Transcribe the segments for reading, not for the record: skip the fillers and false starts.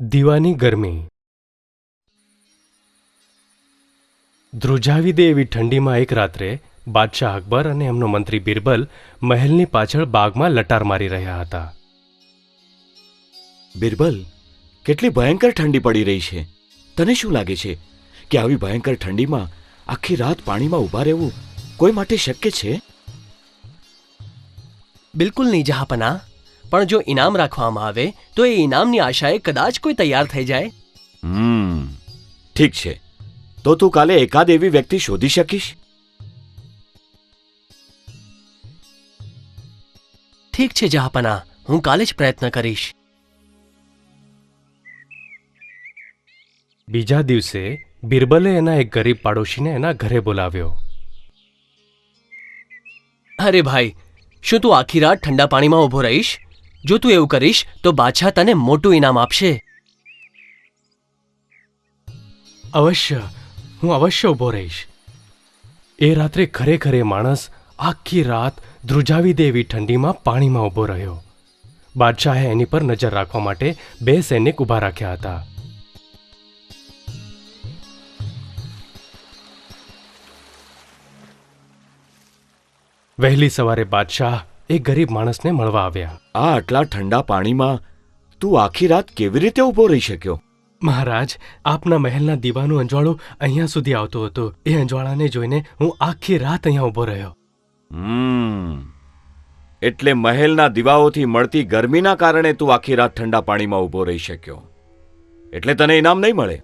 દીવાની ગરમી ધ્રુજાવી દે એવી ઠંડીમાં એક રાત્રે બાદશાહ અકબર અને એમનો મંત્રી બિરબલ મહેલની પાછળ બાગમાં લટાર મારી રહ્યા હતા. બિરબલ, કેટલી ભયંકર ઠંડી પડી રહી છે. તને શું લાગે છે કે આવી ભયંકર ઠંડીમાં આખી રાત પાણીમાં ઊભા રહેવું કોઈ માટે શક્ય છે? બિલકુલ નહીં જહાપના, પણ જો ઇનામ રાખવામાં આવે તો એ ઇનામની આશાએ કદાચ કોઈ તૈયાર થઈ જાય. ઠીક છે, તો તું કાલે એકાદ એવી વ્યક્તિ શોધી શકીશ? ઠીક છે જહાપના, હું કાલે જ પ્રયત્ન કરીશ. બીજા દિવસે બિરબલે એના એક ગરીબ પાડોશીને એના ઘરે બોલાવ્યો. અરે ભાઈ, શું તું આખી રાત ઠંડા પાણીમાં ઊભો રહીશ? જો તું એવું કરીશ તો બાદશાહ તને મોટું ઇનામ આપશે. અવશ્ય, હું અવશ્ય ઊભો રહીશ. એ રાત્રે ખરેખર એ માણસ આખી રાત ધ્રુજાવી દે એવી ઠંડીમાં પાણીમાં ઊભો રહ્યો. બાદશાહે એની પર નજર રાખવા માટે 2 સૈનિક ઊભા રાખ્યા હતા. વહેલી સવારે બાદશાહ એક ગરીબ માણસને મળવા આવ્યા. આ આટલા ઠંડા પાણીમાં તું આખી રાત કેવી રીતે ઊભો રહી શક્યો? મહારાજ, આપના મહેલના દીવાનું અંજવાળું અહીંયા સુધી આવતું હતું. એ અંજવાળાને જોઈને હું આખી રાત અહીંયા ઊભો રહ્યો. એટલે મહેલના દીવાઓથી મળતી ગરમીના કારણે તું આખી રાત ઠંડા પાણીમાં ઊભો રહી શક્યો. એટલે તને ઇનામ નહીં મળે.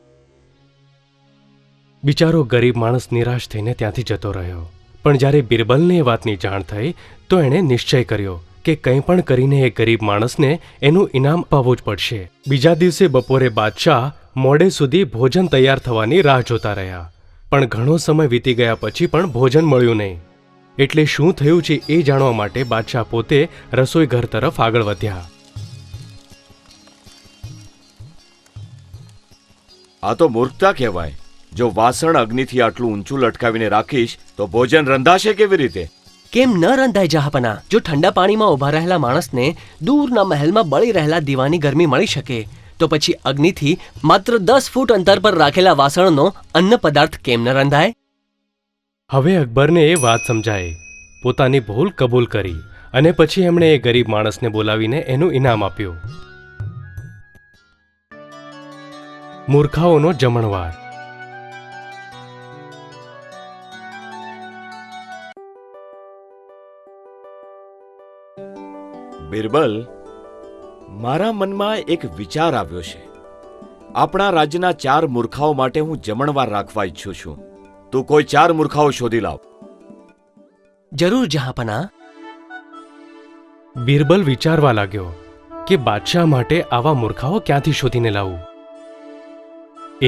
બિચારો ગરીબ માણસ નિરાશ થઈને ત્યાંથી જતો રહ્યો. પણ જ્યારે બિરબલને એ વાતની જાણ થઈ તો એણે નિશ્ચય કર્યો કે કંઈ પણ કરીને એ ગરીબ માણસને એનું ઇનામ અપાવવું જ પડશે. બીજા દિવસે બપોરે બાદશાહ મોડે સુધી ભોજન તૈયાર થવાની રાહ જોતા રહ્યા. પણ ઘણો સમય વીતી ગયા પછી પણ ભોજન મળ્યું નહીં. એટલે શું થયું છે એ જાણવા માટે બાદશાહ પોતે રસોઈ ઘર તરફ આગળ વધ્યા. આ તો મૂર્ખતા કહેવાય. જો વાસણ અગ્નિથી આટલું ઊંચું લટકાવીને રાખીશ તો ભોજન રંધાશે કેવી રીતે? કેમ ન રંધાય જહાપના? જો ઠંડા પાણીમાં ઊભા રહેલા માણસને દૂરના મહેલમાં બળી રહેલા દીવાની ગરમી મળી શકે તો પછી અગ્નિથી માત્ર 10 ફૂટ અંતર પર રાખેલા વાસણનો અન્ન પદાર્થ કેમ ન રંધાય? હવે અકબરને એ વાત સમજાઈ. પોતાની ભૂલ કબૂલ કરી અને પછી એમણે એ ગરીબ માણસને બોલાવીને એનું ઇનામ આપ્યું. મૂર્ખાઓનો જમણવાર. બિરબલ, મારા મનમાં એક વિચાર આવ્યો છે. આપણા રાજ્યના 4 મૂર્ખાઓ માટે હું જમણવાર રાખવા ઈચ્છું છું. તું કોઈ 4 મૂર્ખાઓ શોધી લાવ. જરૂર જહાપના. બિરબલ વિચારવા લાગ્યો કે બાદશાહ માટે આવા મૂર્ખાઓ ક્યાંથી શોધીને લાવું.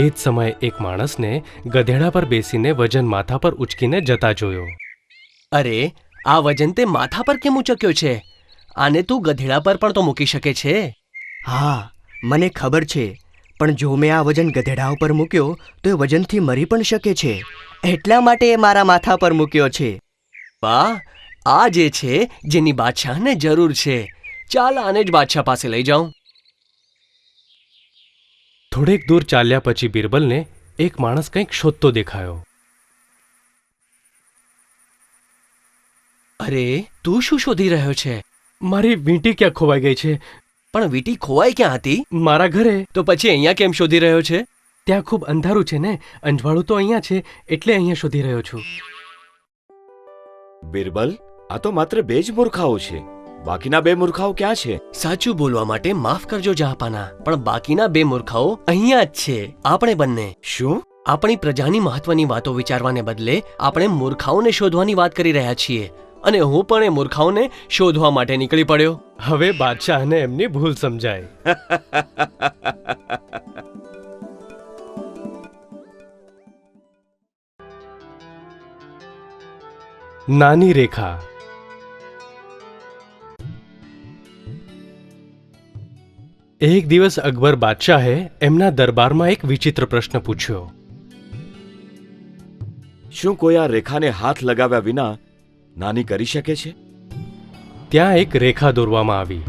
એ જ સમયે એક માણસને ગધેડા પર બેસીને વજન માથા પર ઉચકીને જતા જોયો. અરે, આ વજન તે માથા પર કેમ ઉચક્યો છે? આને તું ગધેડા પર પણ તો મૂકી શકે છે. હા, મને ખબર છે, પણ જો મેં આ વજન ગધેડા ઉપર મૂક્યો તો એ વજનથી મરી પણ શકે છે. એટલા માટે એ મારા માથા પર મૂક્યો છે. વાહ, આ જે છે જેની બાદશાહને જરૂર છે. ચાલ આને જ બાદશાહ પાસે લઈ જાઉં. થોડેક દૂર ચાલ્યા પછી બિરબલને એક માણસ કંઈક શોધતો દેખાયો. અરે, તું શું શોધી રહ્યો છે? મારી વીંટી ક્યાં ખોવાઈ ગઈ છે? પણ વીંટી ખોવાઈ ક્યાં હતી? મારા ઘરે. તો પછી અહીંયા કેમ શોધી રહ્યો છે? ત્યાં ખૂબ અંધારું છે ને, અંજવાળું તો અહીંયા છે એટલે અહીંયા શોધી રહ્યો છું. બિરબલ, આ તો માત્ર 2 જ મૂર્ખાઓ છે. બાકીના 2 મૂર્ખાઓ ક્યાં છે? સાચું બોલવા માટે માફ કરજો જહાપાના, પણ બાકીના 2 મૂર્ખાઓ અહીંયા જ છે. આપણે બંને. શું? આપણી પ્રજાની મહત્વની વાતો વિચારવાને બદલે આપણે મૂર્ખાઓને શોધવાની વાત કરી રહ્યા છીએ અને હું પણ એ મૂર્ખાઓને શોધવા માટે નીકળી પડ્યો. હવે બાદશાહને એમની ભૂલ સમજાય. નાની રેખા. એક દિવસ અકબર બાદશાહે એમના દરબારમાં એક વિચિત્ર પ્રશ્ન પૂછ્યો. શું કોઈ આ રેખાને હાથ લગાવ્યા વિના નાની કરી શકે છે? ત્યાં એક રેખા દોરવામાં આવી.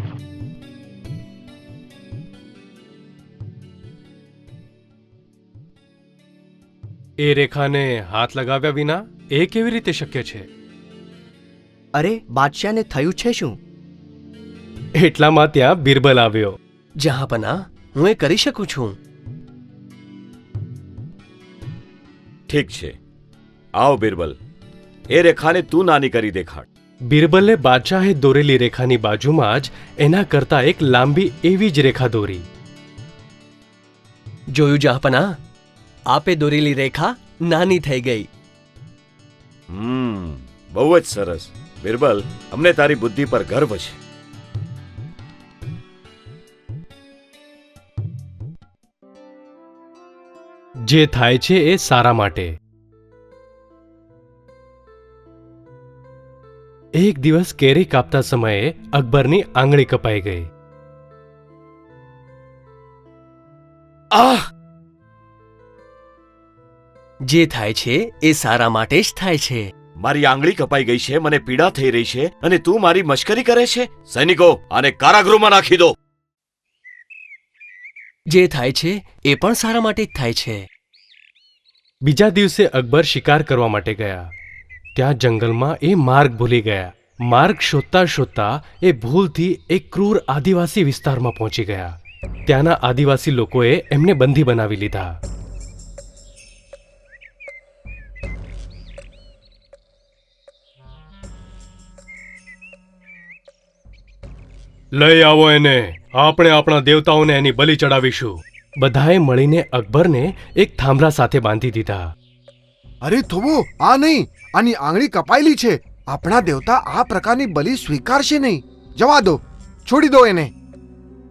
એ રેખાને હાથ લગાવ્યા વિના એ કેવી રીતે શક્ય છે? અરે બાદશાહને થયું છે શું? એટલામાં ત્યાં બિરબલ આવ્યો. જહાંપના, હું એ કરી શકું છું. ઠીક છે, આવ બિરબલ, એ રેખાને તું નાની કરી દેખાડ. બિરબલે બાદશાહે દોરેલી રેખાની બાજુમાં જ એના કરતા એક લાંબી એવી જ રેખા દોરી. જોયું જહાંપના, આપે દોરેલી રેખા નાની થઈ ગઈ. બહુ જ સરસ બિરબલ, અમને તારી બુદ્ધિ પર ગર્વ છે. જે થાય છે એ સારા માટે. એક દિવસ કેરી કાપતા સમયે અકબરની આંગળી કપાઈ ગઈ. આહ! જે થાય છે એ સારા માટે જ થાય છે. મારી આંગળી કપાઈ ગઈ છે, મને પીડા થઈ રહી છે, અને તું મારી મશ્કરી કરે છે? સૈનિકો, આને કારાગૃહમાં નાખી દો. જે થાય છે એ પણ સારા માટે જ થાય છે. બીજા દિવસે અકબર શિકાર કરવા માટે ગયા. ત્યાં જંગલમાં એ માર્ગ ભૂલી ગયા. માર્ગ શોધતા શોધતા એ ભૂલથી એક ક્રૂર આદિવાસી વિસ્તારમાં પહોંચી ગયા. ત્યાંના આદિવાસી લોકોએ એમને બંધી બનાવી લીધા. લઈ આવો એને, આપણે આપણા દેવતાઓને એની બલિ ચડાવીશું. બધાએ મળીને અકબરને એક થાંભલા સાથે બાંધી દીધા. અરે થોબો, આ નહીં, આની આંગળી કપાયેલી છે. આપણા દેવતા આ પ્રકારની બલિ સ્વીકારશે નહીં. જવા દો, છોડી દો એને.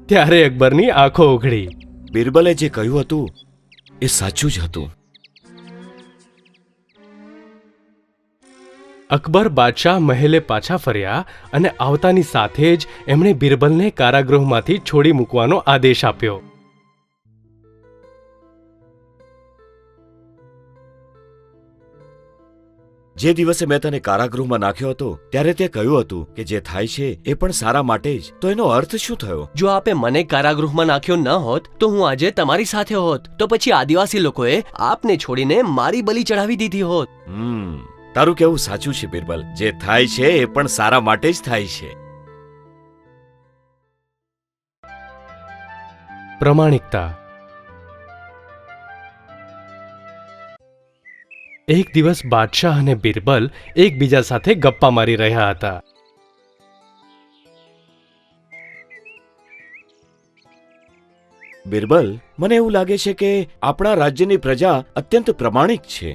ત્યારે અકબરની આંખો ઉઘડી. બિરબલે જે કહ્યું હતું એ સાચું જ હતું. અકબર બાદશાહ મહેલે પાછા ફર્યા અને આવતાની સાથે જ એમણે બિરબલને કારાગૃહમાંથી છોડી મૂકવાનો આદેશ આપ્યો. જે દિવસે મેં તને કારાગૃહમાં નાખ્યો હતો ત્યારે તે કહ્યું હતું કે જે થાય છે એ પણ સારા માટે જ. તો એનો અર્થ શું થયો? જો આપે મને કારાગૃહમાં નાખ્યો ન હોત તો હું આજે તમારી સાથે હોત. તો પછી આદિવાસી લોકોએ આપને છોડીને મારી બલિ ચડાવી દીધી હોત. તારું કેવું સાચું છે બિરબલ. જે થાય છે એ પણ સારા માટે જ થાય છે. પ્રમાણિકતા. એક દિવસ બાદશાહ અને બિરબલ એકબીજા સાથે ગપ્પા મારી રહ્યા હતા. બિરબલ, મને એવું લાગે છે કે આપણા રાજ્યની પ્રજા અત્યંત પ્રમાણિક છે.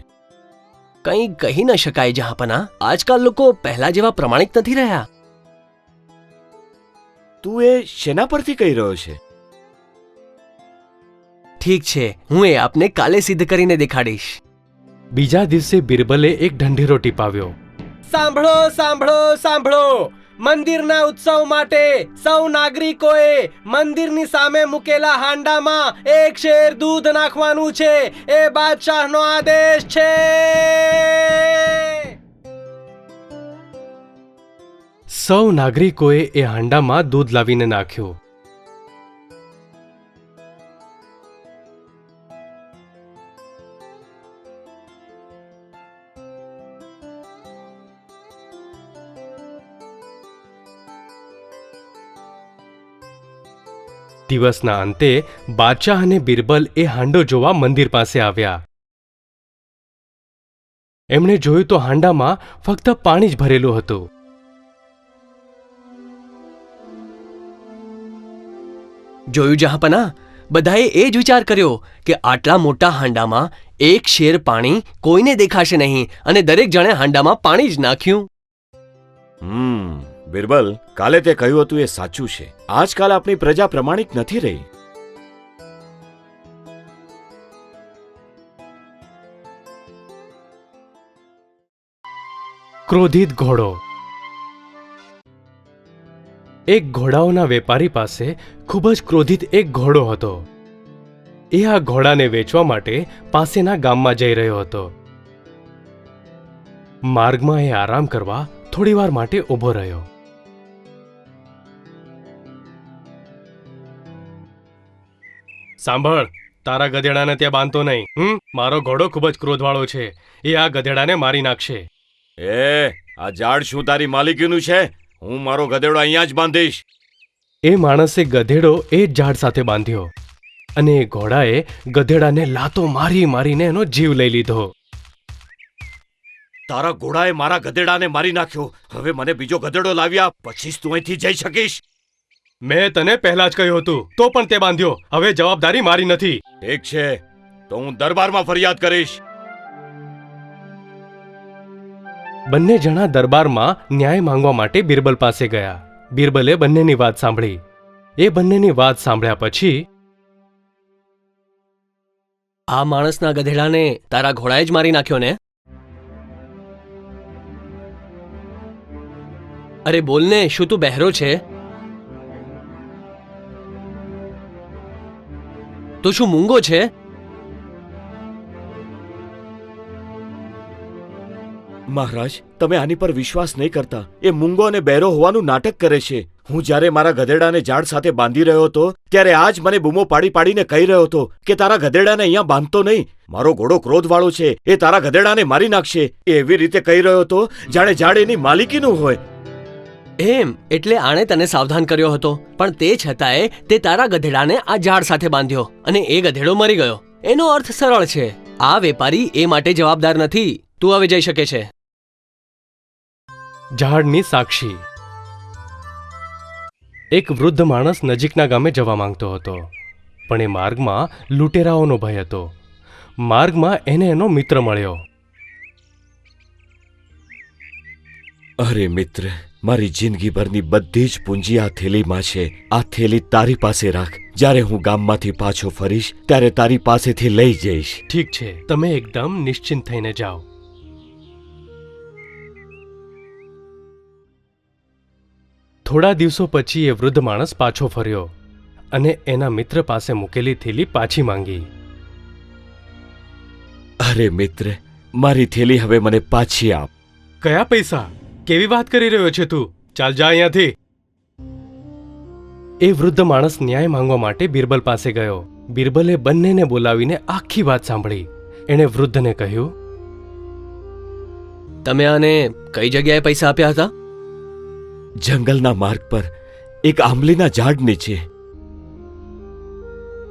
કંઈ કહી ન શકાય જહાંપના. આજકાલ લોકો પહેલા જેવા પ્રમાણિક નથી રહ્યા. તું એ શેના પરથી કહી રહ્યો છે? ઠીક છે, હું એ આપને કાલે સિદ્ધ કરીને દેખાડીશ. બીજા દિવસે બિરબલે એક ઢંઢેરો ટીપાવ્યો. સાંભળો સાંભળો સાંભળો, મંદિરના ઉત્સવ માટે સૌ નાગરિકોએ મંદિરની સામે મૂકેલા હાંડામાં એક શેર દૂધ નાખવાનું છે. એ બાદશાહનો આદેશ છે. સૌ નાગરિકોએ એ હાંડામાં દૂધ લાવીને નાખ્યું. દિવસના અંતે બાદશાહ અને બિરબલ એ હાંડો જોવા મંદિર પાસે આવ્યા. એમણે જોયું તો હાંડામાં ફક્ત પાણી જ ભરેલું હતું. જોયું જહાંપના, બધાએ એ જ વિચાર કર્યો કે આટલા મોટા હાંડામાં એક શેર પાણી કોઈને દેખાશે નહીં, અને દરેક જણે હાંડામાં પાણી જ નાખ્યું. બિરબલ, કાલે તે કહ્યું હતું એ સાચું છે. આજકાલ આપણી પ્રજા પ્રમાણિક નથી રહી. ક્રોધિત ઘોડો. એક ઘોડાઓના વેપારી પાસે ખૂબ જ ક્રોધિત એક ઘોડો હતો. એ આ ઘોડાને વેચવા માટે પાસેના ગામમાં જઈ રહ્યો હતો. માર્ગમાં એ આરામ કરવા થોડીવાર માટે ઊભો રહ્યો. સાંભળ, તારા ગધેડાને ત્યાં બાંધતો નહીં. મારો ઘોડો ખૂબ જ ક્રોધવાળો છે. એ આ ગધેડાને મારી નાખશે. આ ઝાડ શું તારી માલિકીનું છે? હું મારો ગધેડો અહીંયા જ બાંધીશ. એ માણસે ગધેડો એ જ ઝાડ સાથે બાંધ્યો અને એ ઘોડાએ ગધેડાને લાતો મારી મારીને એનો જીવ લઈ લીધો. તારા ઘોડાએ મારા ગધેડાને મારી નાખ્યો. હવે મને બીજો ગધેડો લાવ્યા પછી જ તું અહીંથી જઈ શકીશ. મેં તને પહેલા જ કહ્યું હતું તો પણ તે બાંધ્યો. હવે જવાબદારી મારી નથી. ઠીક છે, તો હું દરબારમાં ફરિયાદ કરીશ. બંને જણા દરબારમાં ન્યાય માંગવા માટે બિરબલ પાસે ગયા. બિરબલે બંનેની વાત સાંભળી. એ બંનેની વાત સાંભળ્યા પછી, આ માણસના ગધેડાને તારા ઘોડાએ જ મારી નાખ્યો ને? અરે બોલને, શું તું બહેરો છે? તો શું મૂંગો છે? મહારાજ, તમે આની પર વિશ્વાસ નહીં કરતા. એ મૂંગો અને બહેરો હોવાનું નાટક કરે છે. હું જ્યારે મારા ગધેડાને ઝાડ સાથે બાંધી રહ્યો હતો ત્યારે આ જ મને બૂમો પાડી પાડીને કહી રહ્યો હતો કે તારા ગધેડાને અહીંયા બાંધતો નહીં. મારો ઘોડો ક્રોધવાળો છે, એ તારા ગધેડાને મારી નાખશે. એ એવી રીતે કહી રહ્યો હતો જાણે ઝાડ એની માલિકીનું હોય. એમ એટલે આણે તને સાવધાન કર્યો હતો, પણ તે છતાંય તે તારા ગધેડાને આ ઝાડ સાથે બાંધ્યો અને એ ગધેડો મરી ગયો. એનો અર્થ સરળ છે. આ વેપારી એ માટે જવાબદાર નથી. તું હવે જઈ શકે છે. ઝાડની સાક્ષી. એક વૃદ્ધ માણસ નજીકના ગામે જવા માંગતો હતો, પણ એ માર્ગમાં લૂંટેરાઓનો ભય હતો. માર્ગમાં એને એનો મિત્ર મળ્યો. અરે મિત્ર, મારી જિંદગીભરની બધી જ પૂંજી આ થેલીમાં છે. આ થેલી તારી પાસે રાખ. જ્યારે હું ગામમાંથી પાછો ફરીશ ત્યારે તારી પાસેથી લઈ જઈશ. ઠીક છે, તમે એકદમ નિશ્ચિંત થઈને જાઓ. થોડા દિવસો પછી એ વૃદ્ધ માણસ પાછો ફર્યો અને એના મિત્ર પાસે મૂકેલી થેલી પાછી માંગી. અરે મિત્ર, મારી થેલી હવે મને પાછી આપ. કયા પૈસા? કેવી વાત કરી રહ્યો છે તું? ચાલ જા અહીંયાથી. એ વૃદ્ધ માણસ ન્યાય માંગવા માટે બિરબલ પાસે ગયો. બિરબલે બંનેને બોલાવીને આખી વાત સાંભળી. એણે વૃદ્ધને કહ્યું, તમે આને કઈ જગ્યાએ પૈસા આપ્યા હતા? જંગલના માર્ગ પર એક આંબલીના ઝાડ નીચે.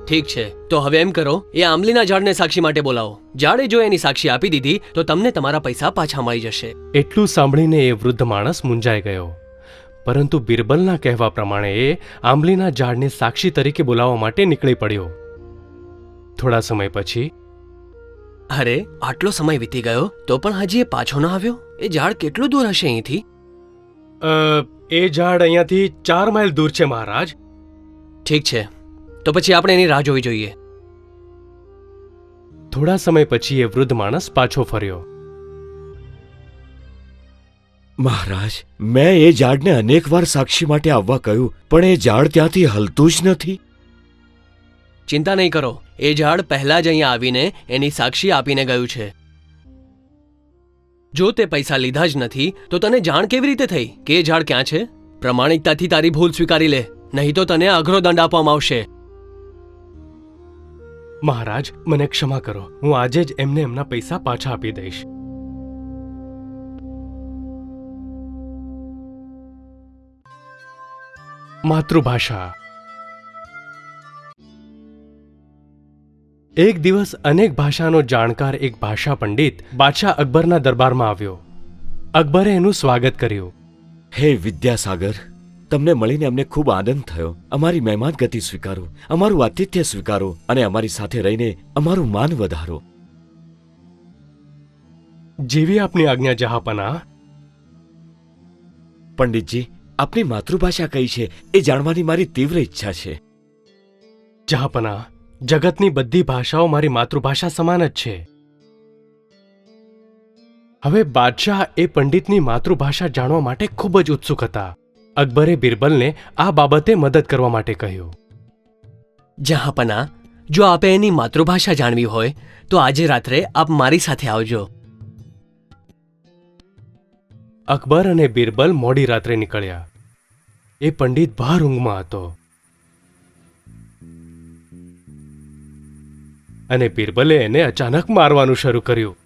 ઠીક છે, તો હવે એમ કરો, એ આંબલીના ઝાડને સાક્ષી માટે બોલાવો. ઝાડે જો એની સાક્ષી આપી દીધી તો તમને તમારા પૈસા પાછા મળી જશે. એટલું સાંભળીને એ વૃદ્ધ માણસ મૂંઝાઈ ગયો. પરંતુ બિરબલના કહેવા પ્રમાણે એ આંબલીના ઝાડને સાક્ષી તરીકે બોલાવવા માટે નીકળી પડ્યો. થોડા સમય પછી, અરે આટલો સમય વીતી ગયો તો પણ હજી એ પાછો ન આવ્યો. એ ઝાડ કેટલું દૂર હશે અહીંથી? એ ઝાડ અહીંયાથી 4 માઇલ દૂર છે મહારાજ. ઠીક છે, તો પછી આપણે એની રાહ જોવી જોઈએ. થોડા સમય પછી એ વૃદ્ધ માણસ પાછો ફર્યો. મહારાજ, મેં એ ઝાડને અનેક વાર સાક્ષી માટે આવવા કહ્યું, પણ એ ઝાડ ત્યાંથી હલતું જ નથી. ચિંતા નહીં કરો, એ ઝાડ પહેલા જ અહીંયા આવીને એની સાક્ષી આપીને ગયું છે. જો તે પૈસા લીધા જ નથી તો તને જાણ કેવી રીતે થઈ કે એ ઝાડ ક્યાં છે? પ્રમાણિકતાથી તારી ભૂલ સ્વીકારી લે, નહીં તો તને અઘરો દંડ આપવામાં આવશે. મહારાજ, મને ક્ષમા કરો. હું આજે જ એમને એમના પૈસા પાછા આપી દઈશ. માતૃભાષા. એક દિવસ અનેક ભાષાનો જાણકાર એક ભાષા પંડિત બાદશાહ અકબરના દરબારમાં આવ્યો. અકબરે એનું સ્વાગત કર્યું. હે વિદ્યાસાગર, તમને મળીને અમને ખૂબ આનંદ થયો. અમારી મહેમાનગતિ સ્વીકારો, અમારું આતિથ્ય સ્વીકારો અને અમારી સાથે રહીને અમારું માન વધારો. જેવી આપની આજ્ઞા જહાપનાહ. પંડિતજી, આપની માતૃભાષા કઈ છે એ જાણવાની મારી તીવ્ર ઈચ્છા છે. જહાપનાહ, જગતની બધી ભાષાઓ મારી માતૃભાષા સમાન જ છે. હવે બાદશાહ એ પંડિતની માતૃભાષા જાણવા માટે ખૂબ જ ઉત્સુક હતા. અકબરે બિરબલને આ બાબતે મદદ કરવા માટે કહ્યું. જહાંપનાહ, જો આપે એની માતૃભાષા જાણવી હોય તો આજે રાત્રે આપ મારી સાથે આવજો. અકબર અને બિરબલ મોડી રાત્રે નીકળ્યા. એ પંડિત બહાર ઊંઘમાં હતો. અને બિરબલે એને અચાનક મારવાનું શરૂ કર્યું.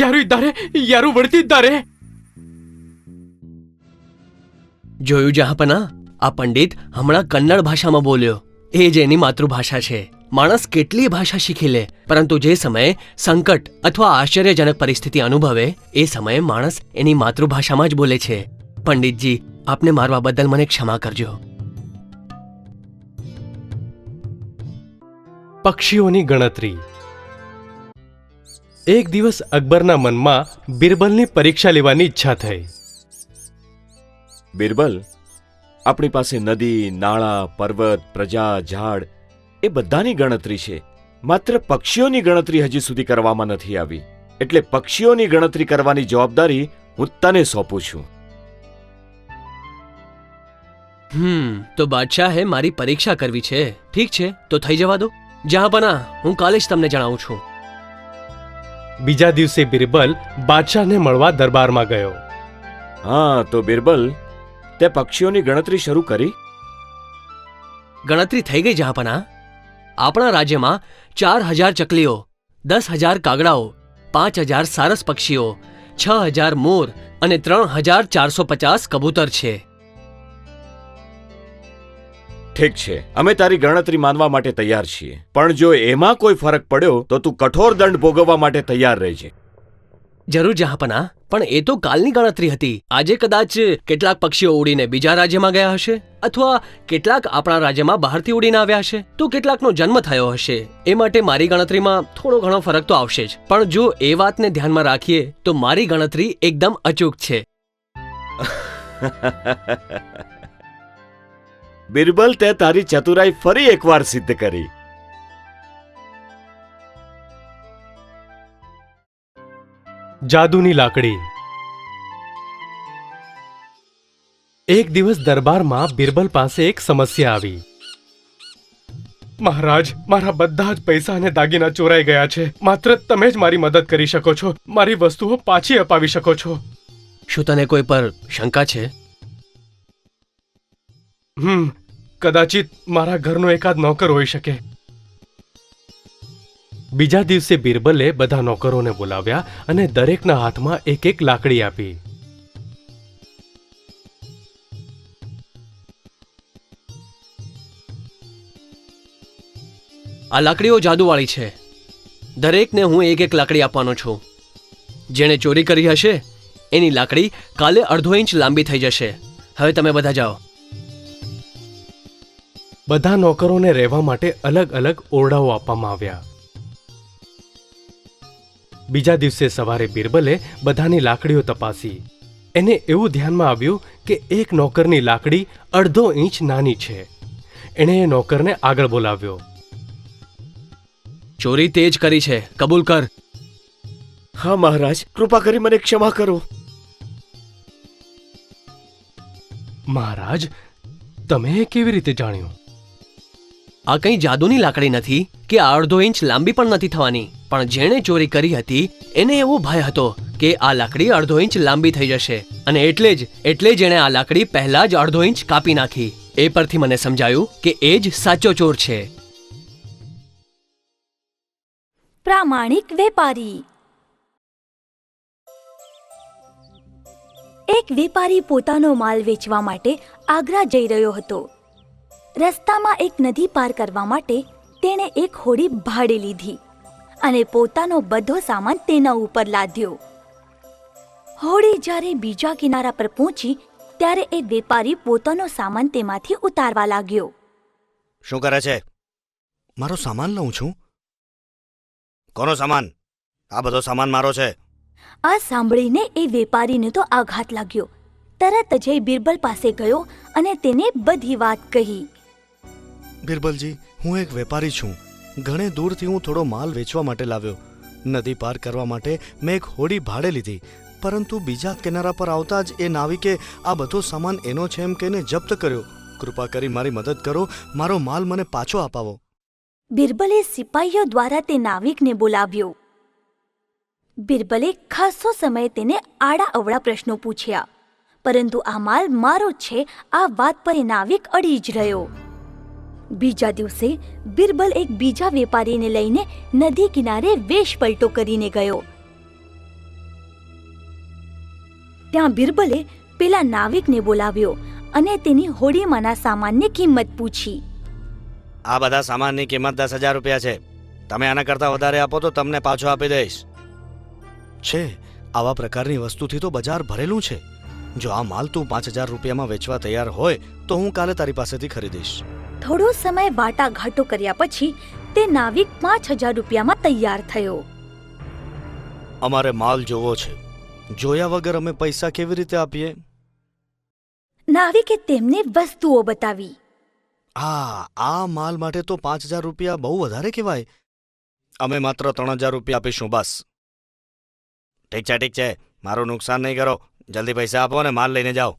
યારું ઇદ્દારે, યારું વળતી ઇદ્દારે. જોયું જહાપના, આ પંડિત હમણાં કન્નડ ભાષામાં બોલ્યો. એ જ એની માતૃભાષા છે. માણસ કેટલી ભાષા શીખી લે, પરંતુ જે સમયે સંકટ અથવા આશ્ચર્યજનક પરિસ્થિતિ અનુભવે એ સમયે માણસ એની માતૃભાષામાં જ બોલે છે. પંડિતજી, આપને મારવા બદલ મને ક્ષમા કરજો. પક્ષીઓની ગણતરી. એક દિવસ અકબરના મનમાં બિરબલની પરીક્ષા લેવાની ઈચ્છા થઈ. બિરબલ, આપણી પાસે નદી, નાળા, પર્વત, પ્રજા, ઝાડ એ બધાની ગણતરી છે. માત્ર પક્ષીઓની ગણતરી હજી સુધી કરવામાં નથી આવી. એટલે પક્ષીઓની ગણતરી કરવાની જવાબદારી હું તને સોંપું છું. તો બાદશાહે મારી પરીક્ષા કરવી છે. ઠીક છે, તો થઈ જવા દો. જહાપના, હું કાલે જ તમને જણાવું છું. બીજા દિવસે બિરબલ બાદશાહને મળવા દરબારમાં ગયો. હા, તો બિરબલ, તે પક્ષીઓની ગણતરી શરૂ કરી? ગણતરી થઈ ગઈ જહાપના. આપણા રાજ્યમાં 4000 ચકલીઓ, 10,000 કાગડાઓ, 5000 સારસ પક્ષીઓ, 6000 મોર અને 3450 કબૂતર છે. ઠીક છે, અમે તારી ગણતરી માનવા માટે તૈયાર છીએ. પણ જો એમાં કોઈ ફરક પડ્યો તો તું કઠોર દંડ ભોગવવા માટે તૈયાર રહેજે. જરૂર જહાપના, પણ એ તો કાલની ગણતરી હતી. આજે કદાચ કેટલાક પક્ષીઓ ઉડીને બીજા રાજ્યમાં ગયા હશે, અથવા કેટલાક આપણા રાજ્યમાં બહારથી ઉડીને આવ્યા હશે, તો કેટલાકનો જન્મ થયો હશે. એ માટે મારી ગણતરીમાં થોડો ઘણો ફરક તો આવશે જ. પણ જો એ વાતને ધ્યાનમાં રાખીએ તો મારી ગણતરી એકદમ અચૂક છે. બિરબલ, તે તારી ચતુરાઈ ફરી એકવાર સિદ્ધ કરી. જાદુની લાકડી. એક દિવસ દરબારમાં બિરબલ પાસે એક સમસ્યા આવી. મહારાજ, મારા બધા જ પૈસા અને દાગીના ચોરાઈ ગયા છે. માત્ર તમે જ મારી મદદ કરી શકો છો. મારી વસ્તુઓ પાછી અપાવી શકો છો. શું તને કોઈ પર શંકા છે? કદાચિત મારા ઘરનો એકાદ નોકર હોઈ શકે. બીજા દિવસે બિરબલે બધા નોકરોને બોલાવ્યા અને દરેકના હાથમાં એક એક લાકડી આપી. આ લાકડીઓ જાદુવાળી છે. દરેકને હું એક એક લાકડી આપવાનો છું. જેણે ચોરી કરી હશે એની લાકડી કાલે અડધો ઇંચ લાંબી થઈ જશે. હવે તમે બધા જાઓ. બધા નોકરોને રહેવા માટે અલગ અલગ ઓરડાઓ આપવામાં આવ્યા. બીજા દિવસે સવારે બિરબલે બધાની લાકડીઓ તપાસી. એને એવું ધ્યાનમાં આવ્યું કે એક નોકરની લાકડી અડધો ઇંચ નાની છે. એણે એ નોકરને આગળ બોલાવ્યો. ચોરી તે જ કરી છે, કબૂલ કર. હા મહારાજ, કૃપા કરી મને ક્ષમા કરો. મહારાજ, તમે કેવી રીતે જાણ્યું? આ કંઈ જાદુની લાકડી નથી કે આ અડધો ઇંચ લાંબી પણ નથી થવાની. પણ જેણે ચોરી કરી હતી એને એવો ભય હતો કે આ લાકડી અડધો ઇંચ લાંબી થઈ જશે, અને એટલે જ એણે આ લાકડી પહેલા જ અડધો ઇંચ કાપી નાખી. એ પરથી મને સમજાયું કે એ જ સાચો ચોર છે. પ્રામાણિક વેપારી. એક વેપારી પોતાનો માલ વેચવા માટે આગ્રા જઈ રહ્યો હતો. રસ્તામાં એક નદી પાર કરવા માટે તેણે એક હોડી ભાડે લીધી અને પોતાનો બધો સામાન તેના ઉપર લાદ્યો. હોડી જ્યારે બીજા કિનારા પર પહોંચી ત્યારે એ વેપારી પોતાનો સામાન તેમાંથી ઉતારવા લાગ્યો. શું કરે છે? મારો સામાન લઉં છું. કોનો સામાન? આ બધો સામાન મારો છે. આ સાંભળીને એ વેપારીને તો આઘાત લાગ્યો. તરત જ એ બિરબલ પાસે ગયો અને તેને બધી વાત કહી. બિરબલજી, હું એક વેપારી છું. ઘણે દૂરથી હું થોડો માલ વેચવા માટે લાવ્યો. નદી પાર કરવા માટે મેં એક હોડી ભાડે લીધી, પરંતુ બીજા કિનારા પર આવતા જ એ નાવિકે આ બધો સામાન એનો છે એમ કહીને જપ્ત કર્યો. કૃપા કરી મારી મદદ કરો. મારો માલ મને પાછો અપાવો. બિરબલે સિપાહીઓ દ્વારા તે નાવિકને બોલાવ્યો. બિરબલે ખાસો સમય તેને આડા અવળા પ્રશ્નો પૂછ્યા, પરંતુ આ માલ મારો જ છે આ વાત પર એ નાવિક અડી જ રહ્યો. બીજા દિવસે બિરબલ એક બીજા વેપારીને લઈને નદી કિનારે વેશ પલટો કરીને ગયો. ત્યાં બિરબલે પેલા નાવિકને બોલાવ્યો અને તેની હોડીમાંના સામાનની કિંમત પૂછી. આ બધા સામાનની કિંમત 10,000 રૂપિયા છે. તમે આના કરતાં વધારે આપો તો તમને પાછો આપી દઈશ. છે, આવા પ્રકારની વસ્તુથી તો બજાર ભરેલું છે. જો આ માલ તું 5,000 રૂપિયામાં વેચવા તૈયાર હોય તો હું કાલે તારી પાસેથી ખરીદીશ. થોડો સમય વાટાઘાટો કર્યા પછી તે નાવિક 5,000 રૂપિયામાં તૈયાર થયો. અમારે માલ જોવો છે. જોયા વગર અમે પૈસા કેવી રીતે આપીએ? નાવિકે તેમને વસ્તુઓ બતાવી. આ માલ માટે તો 5,000 રૂપિયા બહુ વધારે કહેવાય. અમે માત્ર 3,000 રૂપિયા આપીશું બસ. ઠીક છે, મારું નુકસાન નહીં કરો. જલ્દી પૈસા આપો અને માલ લઈને જાઓ.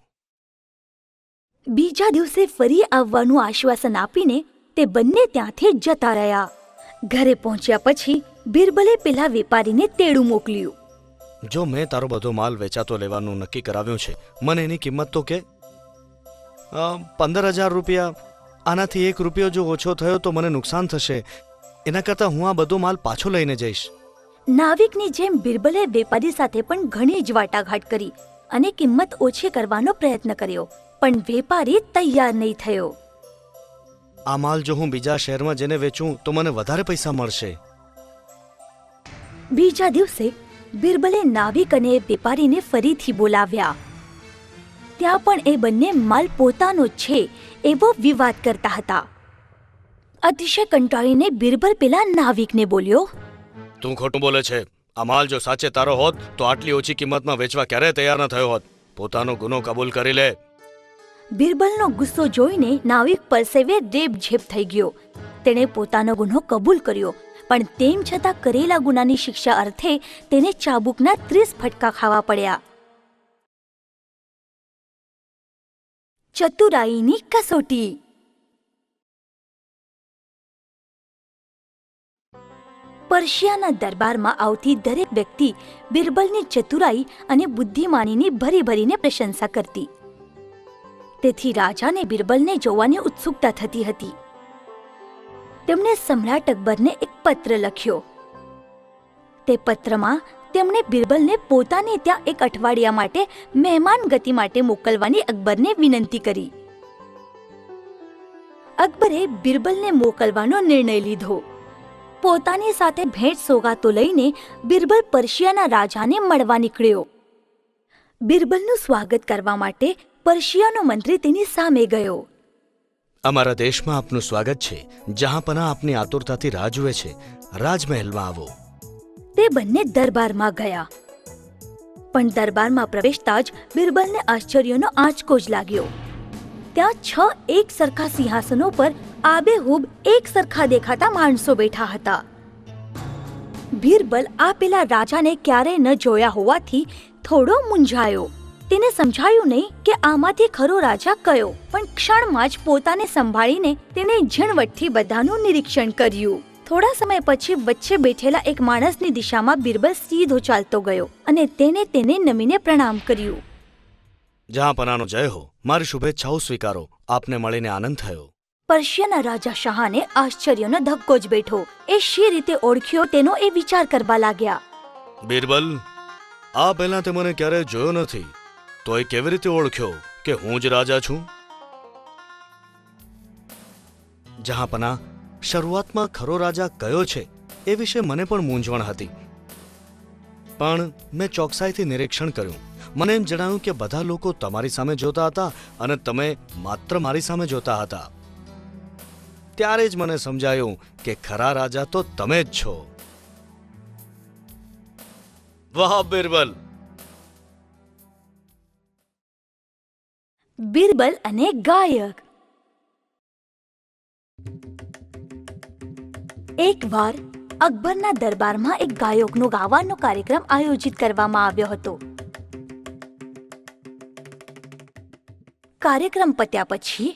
બીજા દિવસે ફરી આવવાનું આશ્વાસન આપીને તે બંને ત્યાંથી જતા રહ્યા. ઘરે પહોંચ્યા પછી બિરબલે પેલા વેપારીને તેડું મોકલ્યું. જો મેં તારો બધો માલ વેચાતો લેવાનું નક્કી કરાવ્યું છે, મને એની કિંમત તો કે. 15,000 રૂપિયા. આનાથી 1 રૂપિયો જો ઓછો થયો તો મને નુકસાન થશે. એના કરતાં હું આ બધો માલ પાછો લઈને જઈશ. નાવિકની જેમ બિરબલે વેપારી સાથે પણ ઘણી જ વાટાઘાટ કરી અને કિંમત ઓછી કરવાનો પ્રયત્ન કર્યો, પણ વેપારી તૈયાર નહીં થયો. આ માલ જો હું બીજા શહેરમાં જઈને વેચું તો મને વધારે પૈસા મળશે. બીજા દિવસે બિરબલે નાવિક અને વેપારીને ફરીથી બોલાવ્યા. ત્યાં પણ એ બંને માલ પોતાનો છે એવો વિવાદ કરતા હતા. અતિશય કંટાળીને બિરબલ પેલા નાવિકને બોલ્યો, તું ખોટું બોલે છે. આ માલ જો સાચે તારો હોત તો આટલી ઓછી કિંમતમાં વેચવા ક્યારે તૈયાર ન થયો હોત. પોતાનો ગુનો કબૂલ કરી લે. બિરબલનો ગુસ્સો જોઈને નાવિક પરસેવે રેબઝેબ થઈ ગયો. તેણે પોતાનો ગુનો કબૂલ કર્યો, પણ તેમ છતાં કરેલા ગુનાની શિક્ષા અર્થે તેને ચાબુકના 30 ફટકા ખાવા પડ્યા. ચતુરાઈની કસોટી. પર્શિયાના દરબારમાં આવતી દરેક વ્યક્તિ બિરબલની ચતુરાઈ અને બુદ્ધિમાનીની ભરી ભરીને પ્રશંસા કરતી. તેથી રાજાને બિરબલને જોવાની ઉત્સુકતા થતી હતી. તેમણે સમ્રાટ અકબરને એક પત્ર લખ્યો. તે પત્રમાં તેમણે બિરબલને પોતાને ત્યાં એક અઠવાડિયા માટે મહેમાન ગતિ માટે મોકલવાની અકબરને વિનંતી કરી. અકબરે બિરબલને મોકલવાનો નિર્ણય લીધો. પોતાની સાથે ભેટ સોગાતો લઈને બિરબલ પર્શિયાના રાજાને મળવા નીકળ્યો. બિરબલનું સ્વાગત કરવા માટે પર્શિયાનો મંત્રી તેની સામે ગયો. અમારા દેશમાં આપનું સ્વાગત છે. જહાંપનાહ આપની આતુરતાથી રાહ જુએ છે. રાજમહેલમાં આવો. તે બંને દરબારમાં ગયા. પણ દરબારમાં પ્રવેશતા જ બિરબલને આશ્ચર્યનો આંચકો જ લાગ્યો. ત્યાં 6 એક સરખા સિંહાસનો પર આબેહૂબ એક સરખા દેખાતા માણસો બેઠા હતા. બિરબલ આ પેલા રાજાને ક્યારેય ન જોયા હોવાથી થોડો મૂંઝાયો. તેને સમજાયું નહીં કે આમાંથી ખરો રાજા કયો, પણ ક્ષણમાં જ પોતાને સંભાળીને તેને ઝીણવટથી બધાનું નિરીક્ષણ કર્યું. થોડા સમય પછી વચ્ચે બેઠેલા એક માણસની દિશામાં બિરબલ સીધો ચાલતો ગયો અને તેને નમીને પ્રણામ કર્યું. જહાંપનાહનો જય હો. મારી શુભેચ્છાઓ સ્વીકારો. આપને મળીને આનંદ થયો. પર્શિયાના રાજા શાહને આશ્ચર્યનો ધક્કો જ બેઠો. એ શી રીતે ઓળખ્યો તેનો એ વિચાર કરવા લાગ્યા. બિરબલ, આ પહેલા તે મને ક્યારેય જોયો નથી, તો એ કેવી રીતે ઓળખ્યો કે હું જ રાજા છું? જહાંપનાહ, શરૂઆતમાં ખરો રાજા કયો છે એ વિશે મને પણ મૂંઝવણ હતી, પણ મેં ચોકસાઈથી નિરીક્ષણ કર્યું. મને એમ જણાયું કે બધા લોકો તમારી સામે જોતા હતા અને તમે માત્ર મારી સામે જોતા હતા. ત્યારે જ મને સમજાયું કે ખરા રાજા તો તમે જ છો. વાહ બિરબલ! બિરબલ અને ગાયક. એકવાર અકબરના દરબારમાં એક ગાયકનો ગાવાનો કાર્યક્રમ આયોજિત કરવામાં આવ્યો હતો. કાર્યક્રમ પત્યા પછી,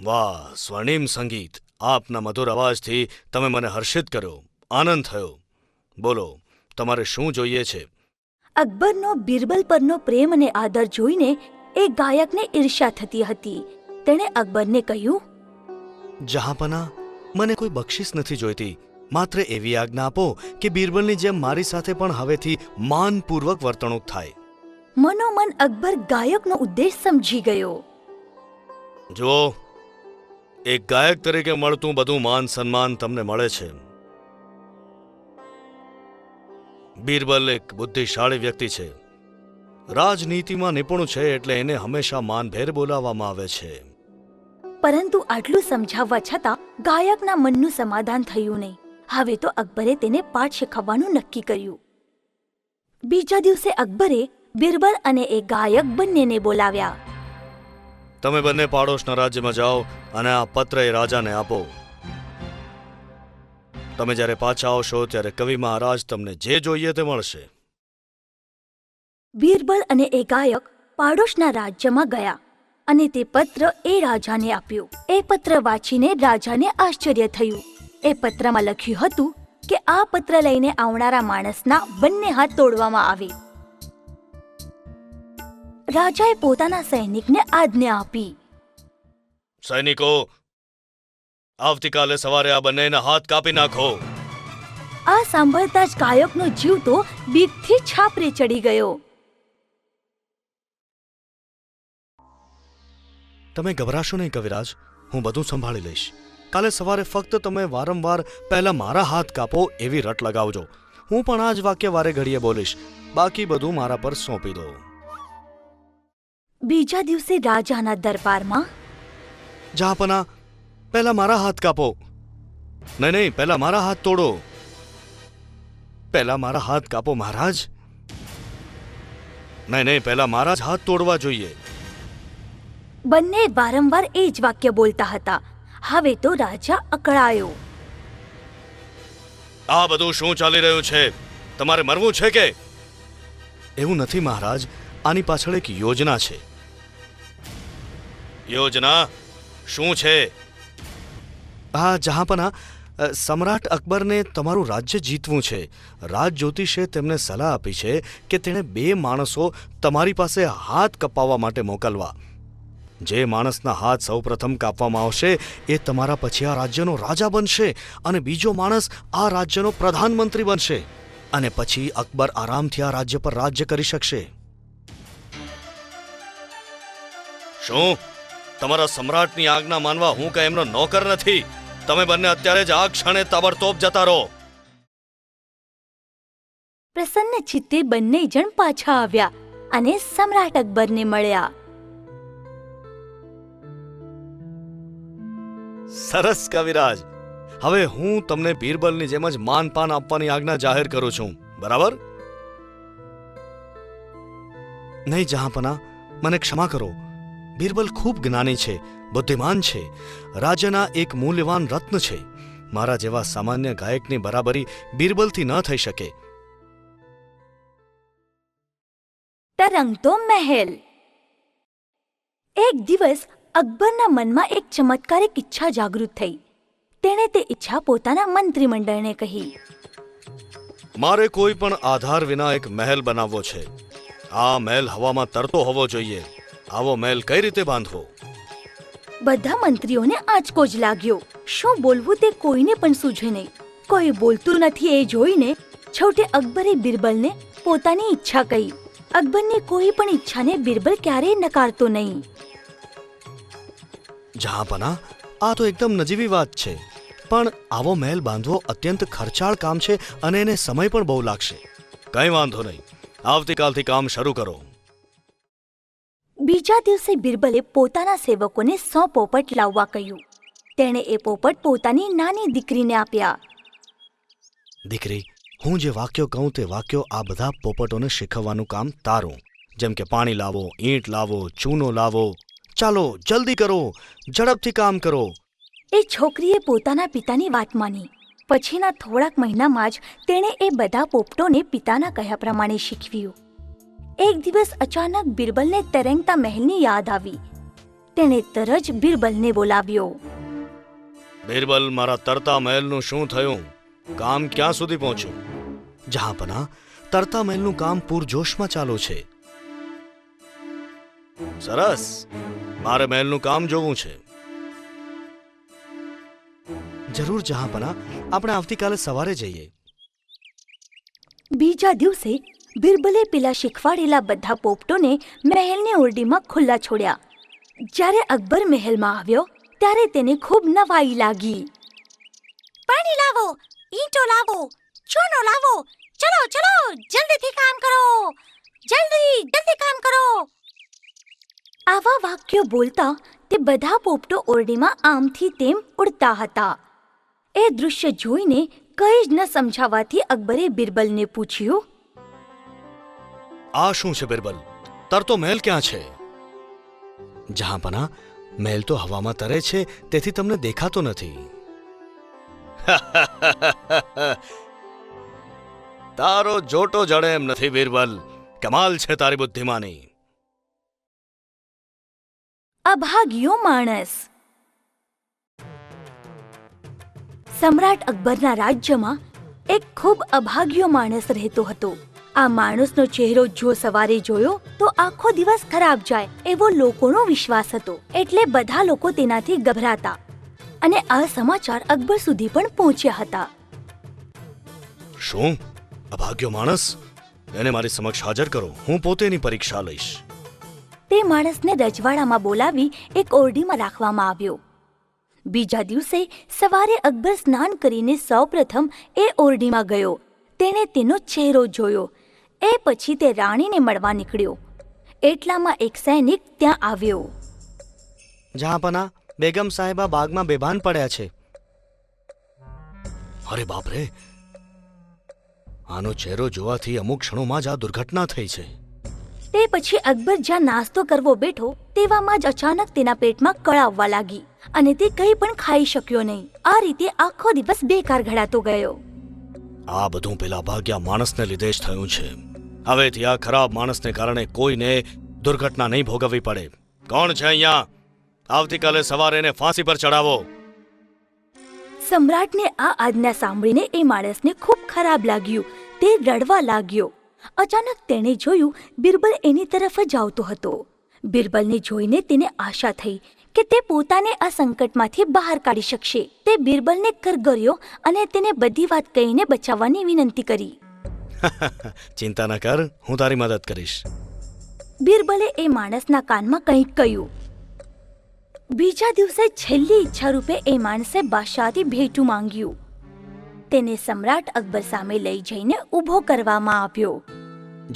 વાહ, સ્વર્ણિમ સંગીત! આપના મધુર અવાજથી તમે મને હર્ષિત કર્યો. આનંદ થયો. બોલો, તમારે શું જોઈએ છે? અકબરનો બિરબલ પરનો પ્રેમ અને આદર જોઈને એ ગાયકને ઈર્ષ્યા થતી હતી. તેણે અકબરને કહ્યું, જહાંપના, મને કોઈ બક્ષિસ નથી જોઈતી. માત્ર એવી આજ્ઞા આપો કે બિરબલની જેમ મારી સાથે પણ હવેથી માનપૂર્વક વર્તણૂક થાય. મનોમન અકબર ગાયકનો ઉદ્દેશ સમજી ગયો. જુઓ, એક ગાયક તરીકે મળતું બધું માન સન્માન તમને મળે છે. બિરબલ એક બુદ્ધિશાળી વ્યક્તિ છે. રાજનીતિમાં નિપુણ છે, એટલે એને હંમેશા માનભેર બોલાવવામાં આવે છે. પરંતુ આટલું સમજાવવા છતાં ગાયકના મનનું સમાધાન થયું નહીં. હવે તો અકબરે તેને પાઠ શીખવવાનું નક્કી કર્યું. બીજા દિવસે અકબરે બિરબલ અને એ ગાયક બંનેને બોલાવ્યા. તમે બંને પાડોશના રાજ્યમાં જાઓ અને આ પત્ર એ રાજાને આપો. તમે જ્યારે પાછા આવશો ત્યારે કવિ મહારાજ તમને જે જોઈએ તે મળશે. બિરબલ અને એ ગાયક પાડોશના રાજ્યમાં ગયા અને તે પત્ર એ રાજાને આપ્યો. એ પત્ર વાંચીને રાજાને આશ્ચર્ય થયું. એ પત્રમાં લખ્યું હતું કે આ પત્ર લઈને આવનારા માણસના બંને હાથ તોડવામાં આવે. રાજાએ પોતાના સૈનિકને આજ્ઞા આપી. સૈનિકો, આવતીકાલે સવારે આ બંનેના હાથ કાપી નાખો. આ સાંભળતા જ ગાયકનો જીવ તો બીકથી છાપરે ચડી ગયો. તમે ગભરાશો નહીં કવિરાજ, હું બધું સંભાળી લઈશ. કાલે સવારે ફક્ત તમે વારંવાર પહેલા મારા હાથ કાપો એવી રટ લગાવજો. હું પણ આ જ વાક્ય વારે ઘડીએ બોલીશ. બાકી બધું મારા પર સોંપી દો. બીજા દિવસે રાજાના દરબારમાં જહાંપના, પહેલા મારા હાથ કાપો. નહીં, પહેલા મારા હાથ તોડો. પહેલા મારા હાથ કાપો મહારાજ. નહીં, પહેલા મારા જ હાથ તોડવા જોઈએ. બંને વારંવાર એ જ વાક્ય બોલતા હતા. હવે તો રાજા અકળાયો. આ બધું શું ચાલી રહ્યું છે? તમારે મરવું છે કે? એવું નથી મહારાજ, આની પાછળ એક યોજના છે. યોજના શું છે? હા જહાંપના, સમ્રાટ અકબરને તમારું રાજ્ય જીતવું છે. રાજ જ્યોતિષે તેમને સલાહ આપી છે કે તેણે 2 માણસો તમારી પાસે હાથ કપાવવા માટે મોકલવા. જે માણસના હાથ સૌપ્રથમ કાપવામાં આવશે એ તમારા પછી આ રાજ્યનો રાજા બનશે અને બીજો માણસ આ રાજ્યનો પ્રધાનમંત્રી બનશે. અને પછી અકબર આરામથી આ રાજ્ય પર રાજ્ય કરી શકશે. શું તમારા સમ્રાટની આજ્ઞા માનવા હું કઈ એમનો નોકર નથી? તમે બંને અત્યારે જ આ ક્ષણે તાબડતોબ જતા રહો. પ્રસન્ન ચિત્તે બંને જણ પાછા આવ્યા અને સમ્રાટ અકબરને મળ્યા. સરસ કવિરાજ, હવે હું તમને બિરબલની જેમ જ માનપાન આપવાની આજ્ઞા જાહેર કરું છું, બરાબર? નહીં જહાંપના, મને ક્ષમા કરો. બિરબલ ખૂબ જ્ઞાની છે, બુદ્ધિમાન છે, રાજ્યના એક મૂલ્યવાન રત્ન છે. મારા જેવા સામાન્ય ગાયકની બરાબરી બિરબલથી ન થઈ શકે. તરંગતો મહેલ. એક દિવસ અકબરના મનમાં એક ચમત્કારિક ઈચ્છા જાગૃત થઈ. તેણે તે ઈચ્છા પોતાના મંત્રીમંડળને કહી. મારે કોઈ પણ આધાર વિના એક મહેલ બનાવવો છે. આ મહેલ હવામાં તરતો હોવો જોઈએ. આવો મહેલ કઈ રીતે બાંધવો? બધા મંત્રીઓને આંચકો જ લાગ્યો. શું બોલવું તે કોઈને પણ સૂઝે નહીં. કોઈ બોલતું નથી એ જોઈને છેવટે અકબરે બિરબલને પોતાની ઈચ્છા કહી. અકબરની કોઈ પણ ઈચ્છાને બિરબલ ક્યારેય નકારતો નહીં. જહાંપના, આ તો એકદમ નજીવી વાત છે, પણ આવો મહેલ બાંધવો અત્યંત ખર્ચાળ કામ છે અને એને સમય પણ બહુ લાગશે. કંઈ વાંધો નહીં, આવતીકાલથી કામ શરૂ કરો. બીજા દિવસે બિરબલે પોતાના સેવકોને 100 પોપટ લાવવા કહ્યું. તેણે એ પોપટ પોતાની નાની દીકરીને આપ્યા. દીકરી, હું જે વાક્યો કહું તે વાક્યો આ બધા પોપટોને શીખવવાનું કામ તારું. જેમ કે પાણી લાવો, ઈંટ લાવો, ચૂનો લાવો. ચાલો જલ્દી કરો, ઝડપથી કામ કરો. એ છોકરીએ પોતાના પિતાની વાત માની. પછીના થોડાક મહિનામાં જ તેણે એ બધા પોપટોને પિતાના કહ્યા પ્રમાણે શીખવ્યું. એક દિવસ અચાનક બિરબલને તરંગતા મહેલની યાદ આવી. તેણે તરત જ બિરબલને બોલાવ્યો. બિરબલ, મારા તરતા મહેલનું શું થયું? કામ ક્યાં સુધી પહોંચ્યું? જહાંપના, તરતા મહેલનું કામ પૂરજોશમાં ચાલુ છે. સરસ, મારે મહેલનું કામ જોવું છે. જરૂર જહાંપના, આપણે આવતીકાલે સવારે જઈએ. બીજા દિવસે બિરબલે પેલા શીખવાડેલા બધા પોપટોને મહેલની ઓરડીમાં ખુલ્લા છોડ્યા. જ્યારે અકબર મહેલમાં આવ્યો ત્યારે તેને ખૂબ નવાઈ લાગી. પાણી લાવો, ઈંટો લાવો, ચૂનો લાવો, ચલો ચલો જલ્દીથી કામ કરો, જલ્દી કામ કરો. આવા વાક્યો બોલતા તે બધા પોપટો ઓરડીમાં આમથી તેમ ઉડતા હતા. એ દૃશ્ય જોઈને કંઈ જ ન સમજાવાથી અકબરે બિરબલને પૂછ્યું, આ શું છે બિરબલ? તરતો મહેલ ક્યાં છે? જહાંપના, મહેલ તો હવામાં તરે છે, તેથી તમને દેખાતો નથી. તારો જોટો જડે એમ નથી બિરબલ. કમાલ છે તારી બુદ્ધિમાની. અભાગ્યો માણસ. સમ્રાટ અકબરના રાજ્યમાં એક ખૂબ અભાગ્યો માણસ રહેતો હતો. આ માણસનો ચહેરો જો સવારે જોયો તો આખો દિવસ ખરાબ જાય એવો લોકોનો વિશ્વાસ હતો. એટલે બધા લોકો તેનાથી ગભરાતા અને આ સમાચાર અકબર સુધી પણ પહોંચ્યા હતા. શું? અભાગ્યો માણસ? એને મારી સમક્ષ હાજર કરો. હું પોતે એની પરીક્ષા લઈશ. તે માણસને રજવાડામાં બોલાવી એક ઓરડીમાં રાખવામાં આવ્યો. બીજા દિવસે સવારે અકબર સ્નાન કરીને સૌપ્રથમ એ ઓરડીમાં ગયો. તેણે તેનો ચહેરો જોયો. એ પછી તે રાણીને મળવા નીકળ્યો. એટલામાં એક સૈનિક ત્યાં આવ્યો. જહાંપના, બેગમ સાહેબા બાગમાં બેભાન પડ્યા છે. અરે બાપરે, આનો ચહેરો જોવાથી અમુક ક્ષણોમાં જ આ દુર્ઘટના થઈ છે. તે પછી અકબર જ્યાં નાસ્તો કરવો બેઠો તેવામાં જ અચાનક તેના પેટમાં કળ આવવા લાગી અને તે કંઈ પણ ખાઈ શક્યો નહીં. આ રીતે આખો દિવસ બેકાર ઘડાતો ગયો. આ બધું પેલા ભાગ્યા માણસને લીધે જ થયું છે. હવેથી આ ખરાબ માણસને કારણે કોઈને દુર્ઘટના નહીં ભોગવવી પડે. કોણ છે અહીંયા? આવતીકાલે સવારે એને ફાંસી પર ચડાવો. સમ્રાટને આ આજ્ઞા સાંભળીને એ માણસને ખૂબ ખરાબ લાગ્યું. તે રડવા લાગ્યો. અચાનક તેણે જોયું બિરબલ એની તરફ જ આવતો હતો. બિરબલને જોઈને તેને આશા થઈ કે તે પોતાને આ સંકટમાંથી બહાર કાઢી શકશે. તે બિરબલને કરગર્યો અને તેને બધી વાત કહીને બચાવવાની વિનંતી કરી. ચિંતા ન કર, હું તારી મદદ કરીશ. બિરબલે એ માણસના કાનમાં કંઈક કહ્યું. બીજા દિવસે છેલ્લી ઈચ્છા રૂપે એ માણસે બાદશાહથી ભેટું માંગ્યું. તેને સમ્રાટ અકબર સામે લઈ જઈને ઊભો કરવામાં આવ્યો.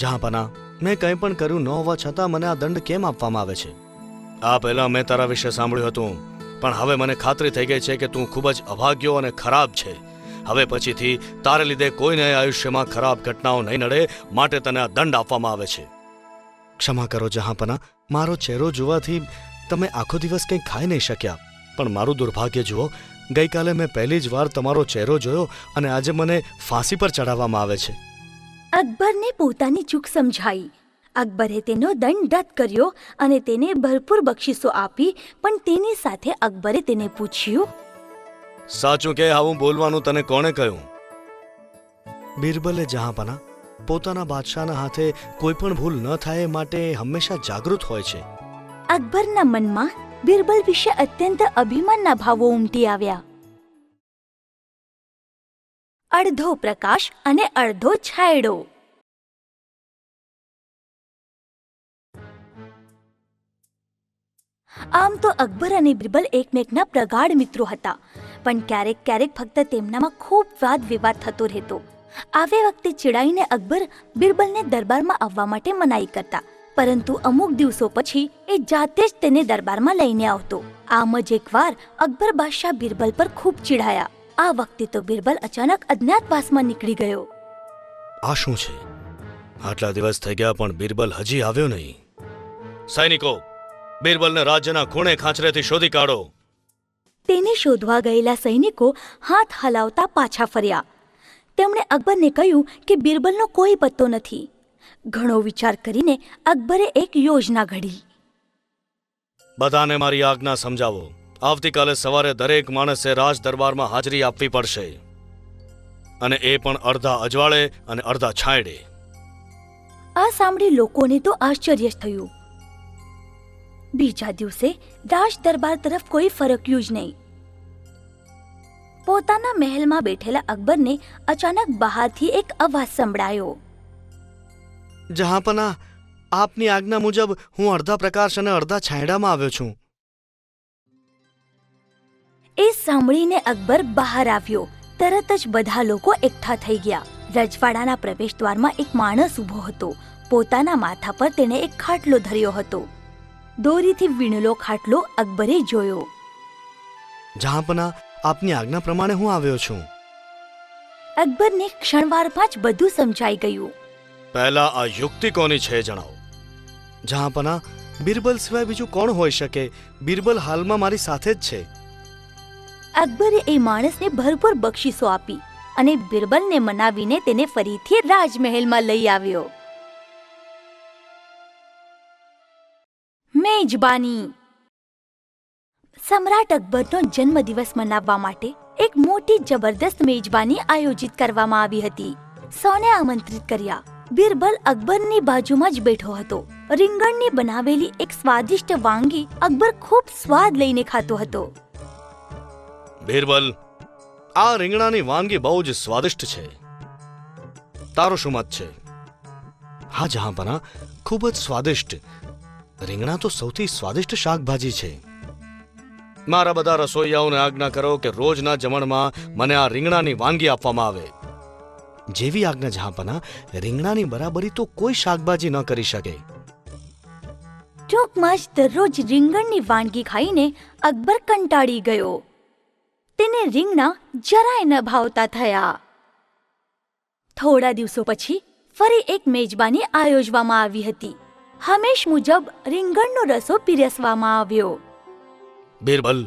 જહાંપના, મેં કંઈ પણ કર્યું ન હોવા છતાં મને આ દંડ કેમ આપવામાં આવે છે? આ પહેલા મેં તારા વિશે સાંભળ્યું હતું, પણ હવે મને ખાતરી થઈ ગઈ છે કે તું ખૂબ જ અભાગ્યો અને ખરાબ છે. હવે પછીથી તારે લીધે કોઈને આયુષ્યમાં ખરાબ ઘટનાઓ નહીં નડે, માટે તને આ દંડ આપવામાં આવે છે. ક્ષમા કરો જહાંપના, મારો ચહેરો જોવાથી તમે આખો દિવસ કંઈ ખાઈ નહીં શક્યા. પણ મારું દુર્ભાગ્ય જુઓ, ગઈકાલે મેં પહેલી જ વાર તમારો ચહેરો જોયો અને આજે મને ફાંસી પર ચડાવવામાં આવે છે. અકબરને પોતાની ચૂક સમજાઈ. અકબરે તેનો દંડ રદ કર્યો અને તેને ભરપૂર બક્ષિસો આપી. પણ તેની સાથે અકબરે તેને પૂછ્યું, સાચું કે આવું બોલવાનું તને કોણે કહ્યું? બિરબલે જહાંપના, પોતાના બાદશાહના હાથે કોઈ પણ ભૂલ ન થાય એ માટે હંમેશા જાગૃત હોય છે. અકબરના મનમાં બિરબલ વિશે અત્યંત અભિમાનના ભાવો ઉમટી આવ્યા. અડધો પ્રકાશ અને અડધો છાંયડો. આમ તો અકબર અને બિરબલ એકમેકના પ્રગાઢ મિત્રો હતા, પણ ક્યારેક ક્યારેક ફક્ત તેમનામાં ખૂબ વાદ વિવાદ થતો રહેતો. આવે વખતે ચીડાઈને અકબર બિરબલને દરબારમાં આવવા માટે મનાઈ કરતા, પરંતુ અમુક દિવસો પછી એ જાતે જ તેને દરબારમાં લઈને આવતો. આમ જ એકવાર અકબર બાદશાહ બિરબલ પર ખૂબ ચીડાયા. આ વખતે તો બિરબલ અચાનક અજ્ઞાતવાસમાં નીકળી ગયો. આ શું છે? આટલા દિવસ થઈ ગયા પણ બિરબલ હજી આવ્યો નહીં. સૈનિકો, બિરબલને રાજ્યના ખૂણે ખાંચરેથી શોધી કાઢો. તેને શોધવા ગયેલા સૈનિકો હાથ હલાવતા પાછા ફર્યા. તેમણે અકબરને કહ્યું કે બિરબલનો કોઈ પત્તો નથી. ઘણો વિચાર કરીને અકબરે એક યોજના ઘડી. બધાને મારી આજ્ઞા સમજાવો. આવતીકાલે સવારે દરેક માણસે રાજ દરબારમાં હાજરી આપવી પડશે, અને એ પણ અડધા અજવાળે અને અડધા છાંયડે. આ સાંભળી લોકોને તો આશ્ચર્ય જ થયું. બીજા દિવસે રાજ દરબાર તરફ કોઈ ફરક્યું જ નહીં. પોતાના મહેલમાં બેઠેલા અકબરને અચાનક બહારથી એક અવાજ સંભળાયો. જહાંપના, આપની આજ્ઞા મુજબ હું અડધા પ્રકાશ અને અડધા છાંયડામાં આવ્યો છું. એ સાંભળીને અકબર બહાર આવ્યો. તરત જ બધા લોકો એકઠા થઈ ગયા. રજવાડાના પ્રવેશદ્વારમાં એક માણસ ઊભો હતો. પોતાના માથા પર તેણે એક ખાટલો ધર્યો હતો. દોરીથી વીણેલો ખાટલો અકબરે જોયો. જહાંપના, આપની આજ્ઞા પ્રમાણે હું આવ્યો છું. અકબરને ક્ષણવારમાં જ બધું સમજાઈ ગયું. પહેલા આ યુક્તિ કોની છે જણાવો. જહાંપના, બિરબલ સિવાય બીજું કોણ હોઈ શકે? બિરબલ હાલમાં મારી સાથે જ છે. અકબરે એ માણસને ભરપૂર બક્ષિસો આપી અને બિરબલને મનાવીને તેને ફરીથી રાજમહેલમાં લઈ આવ્યો. મેજબાની. સમ્રાટ અકબરનો જન્મદિવસ મનાવવા માટે એક મોટી જબરદસ્ત મેજબાની આયોજિત કરવામાં આવી હતી. સૌને આમંત્રિત કર્યા. બિરબલ અકબરની બાજુમાં જ બેઠો હતો. રીંગણની બનાવેલી એક સ્વાદિષ્ટ વાનગી અકબર ખૂબ સ્વાદ લઈને ખાતો હતો. બિરબલ, આ રીંગણાની વાનગી બહુ જ સ્વાદિષ્ટ છે. તારો શું મત છે? હા જહાંપના, ખૂબ જ સ્વાદિષ્ટ. રીંગણા તો સૌથી સ્વાદિષ્ટ શાકભાજી છે. મારા બધા રસોઈયાઓને આજ્ઞા કરો કે રોજના જમણમાં મને આ રીંગણાની વાનગી આપવામાં આવે. જેવી આજ્ઞા જહાંપના. રીંગણાની બરાબરી તો કોઈ શાકભાજી ન કરી શકે. ટૂંકમાં જ દરરોજ રીંગણની વાનગી ખાઈને અકબર કંટાળી ગયો. તેને રીંગણા જરાય ન ભાવતા થયા. થોડા દિવસો પછી ફરી એક મેજબાની આયોજવામાં આવી હતી. હંમેશ મુજબ રીંગણનો રસો પીરસવામાં આવ્યો. બિરબલ,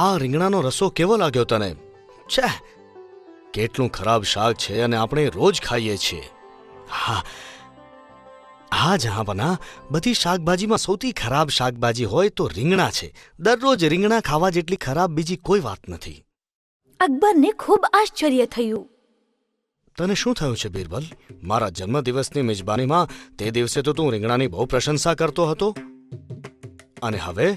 આ રીંગણાનો રસો કેવો લાગ્યો તને? છે કેટલું ખરાબ શાક છે અને આપણે રોજ ખાઈએ છીએ. હા હા જહાંપના, બધી શાકભાજીમાં સૌથી ખરાબ શાકભાજી હોય તો રીંગણા છે. દરરોજ રીંગણા ખાવા જેટલી ખરાબ બીજી કોઈ વાત નથી. અકબરને ખૂબ આશ્ચર્ય થયું. તને શું થયું છે બિરબલ? મારા જન્મદિવસની મેજબાનીમાં તે દિવસે તો તું રીંગણાની બહુ પ્રશંસા કરતો હતો, અને હવે?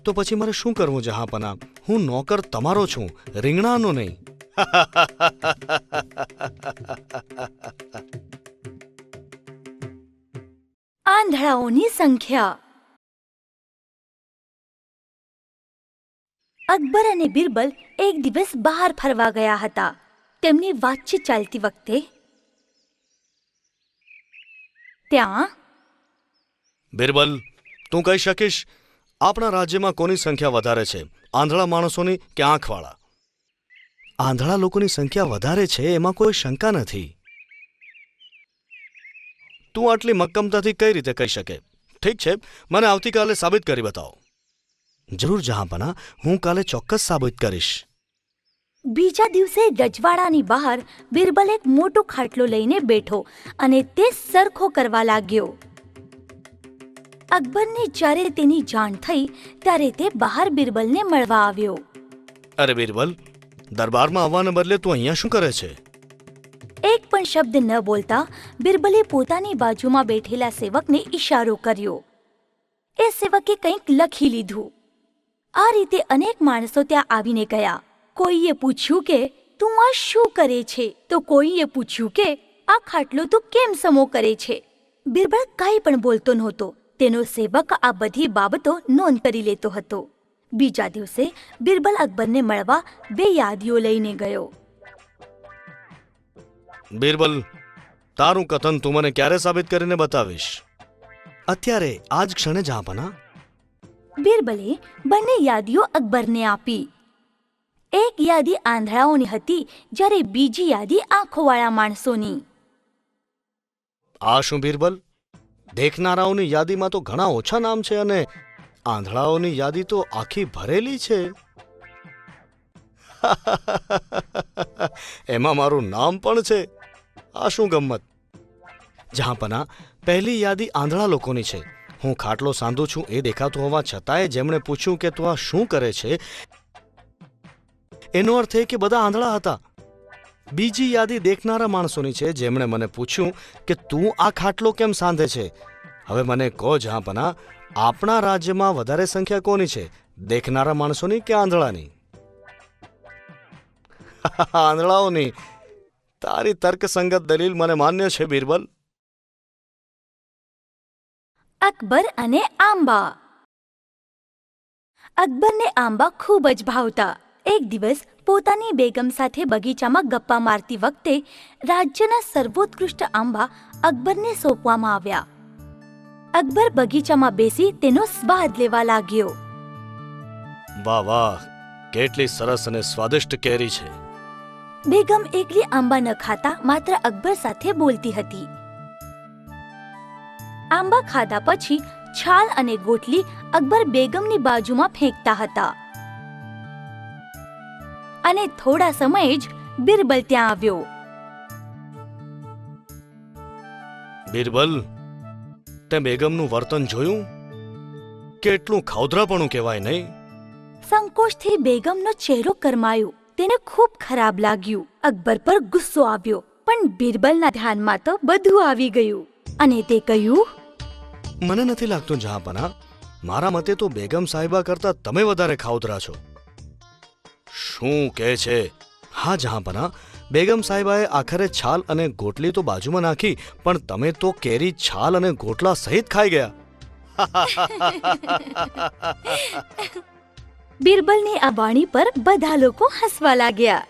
તો પછી મારે શું કરવું જહાંપના? હું નોકર તમારો છું, રીંગણાનો નહીં. આંધળાઓની સંખ્યા. અકબર અને બિરબલ એક દિવસ બહાર ફરવા ગયા હતા. તેમની વાતચીત ચાલતી વખતે ત્યાં બિરબલ, તું કહી શકીશ આપણા રાજ્યમાં કોની સંખ્યા વધારે છે, આંધળા માણસોની કે આંખવાળા? આંધળા લોકોની સંખ્યા વધારે છે, એમાં કોઈ શંકા નથી. તું આટલી મક્કમતાથી કઈ રીતે કહી શકે? ઠીક છે, મને આવતીકાલે સાબિત કરી બતાવો. જરૂર જહાંપના, હું કાલે ચોક્કસ સાબિત કરીશ. બીજા દિવસે રજવાડાની બહાર બિરબલ એક મોટો ખાટલો લઈને બેઠો અને તે સરખો કરવા લાગ્યો. અકબરને જ્યારે તેની જાણ થઈ ત્યારે તે બહાર બિરબલને મળવા આવ્યો. અરે બિરબલ, દરબારમાં આવવાને બદલે તું અહીંયા શું કરે છે? એક પણ શબ્દ ન બોલતા બિરબલે પોતાની બાજુમાં બેઠેલા સેવકને ઈશારો કર્યો. એ સેવકે કંઈક લખી લીધું. આ રીતે અનેક માણસો ત્યાં આવીને ગયા. કોઈએ પૂછ્યું કે તું આ શું કરે છે, તો કોઈએ પૂછ્યું કે આ ખાટલો તું કેમ સમો કરે છે. બિરબલ કાંઈ પણ બોલતો નહોતો. તેનો સેવક આ બધી બાબતો નોંધ કરી લેતો હતો. બીજા દિવસે બિરબલ અકબરને મળવા 2 યાદીઓ લઈને ગયો. બિરબલ, તારું કથન તું મને ક્યારે સાબિત કરીને બતાવીશ? અત્યારે, આજ ક્ષણે જહાંપના. બિરબલે બંને યાદીઓ અકબરને આપી. એક યાદી આંધળાઓની હતી જ્યારે બીજી યાદી આંખોવાળા માણસોની. આ શું બિરબલ? દેખનારાઓની યાદીમાં તો ઘણા ઓછા નામ છે અને આંધળાઓની યાદી તો આખી ભરેલી છે. એમાં મારું નામ પણ છે. આ શું ગમ્મત! જહાંપના, પહેલી યાદી આંધળા લોકોની છે. હું ખાટલો સાંધું છું એ દેખાતું હોવા છતાંય જેમણે પૂછ્યું કે તું આ શું કરે છે, એનો અર્થ એ કે બધા આંધળા હતા. બીજી યાદી દેખનારા માણસોની છે, જેમણે મને પૂછ્યું કે તું આ ખાટલો કેમ સાંધે છે. હવે મને કહો જહાંપના, આપણા રાજ્યમાં વધારે સંખ્યા કોની છે, દેખનારા માણસોની કે આંધળાની? આંધળાઓની. તારી તર્કસંગત દલીલ મને માન્ય છે બિરબલ. અકબર અને આંબા. અકબરને આંબા ખૂબ જ ભાવતા. એક દિવસ પોતાની બેગમ સાથે બગીચામાં ગપ્પા મારતી વખતે રાજ્યના સર્વોત્કૃષ્ટ આંબા અકબરને સોંપવામાં આવ્યા. અકબર બગીચામાં બેસી તેનો સ્વાદ લેવા લાગ્યો. વાહ વાહ, કેટલી સરસ અને સ્વાદિષ્ટ કેરી છે. બેગમ એકલી આંબા ન ખાતા માત્ર અકબર સાથે બોલતી હતી. આંબા ખાધા પછી છાલ અને ગોટલી અકબર બેગમની બાજુમાં ફેંકતા હતા. અને થોડા સમયે જ બિરબલ ત્યાં આવ્યો. બિરબલ, તે બેગમનું વર્તન જોયું? કેટલું ખાઉધરાપણું કહેવાય નહીં? સંકોચથી બેગમનો ચહેરો કરમાયો. તેને ખૂબ ખરાબ લાગ્યું. અકબર પર ગુસ્સો આવ્યો, પણ બિરબલના ધ્યાનમાં તો બધું આવી ગયું અને તે કહ્યું, મને નથી લાગતું જહાંપના, મારા મતે તો બેગમ સાહિબા કરતા તમે વધારે ખાઉધરા છો. શું કહે છે? હા જહાંપના, બેગમ સાહિબાએ આખરે છાલ અને ગોટલી તો બાજુમાં નાખી, પણ તમે તો કેરી છાલ અને ગોટલા સહિત ખાઈ ગયા. બિરબલની આ વાણી પર બધા લોકો હસવા લાગ્યા.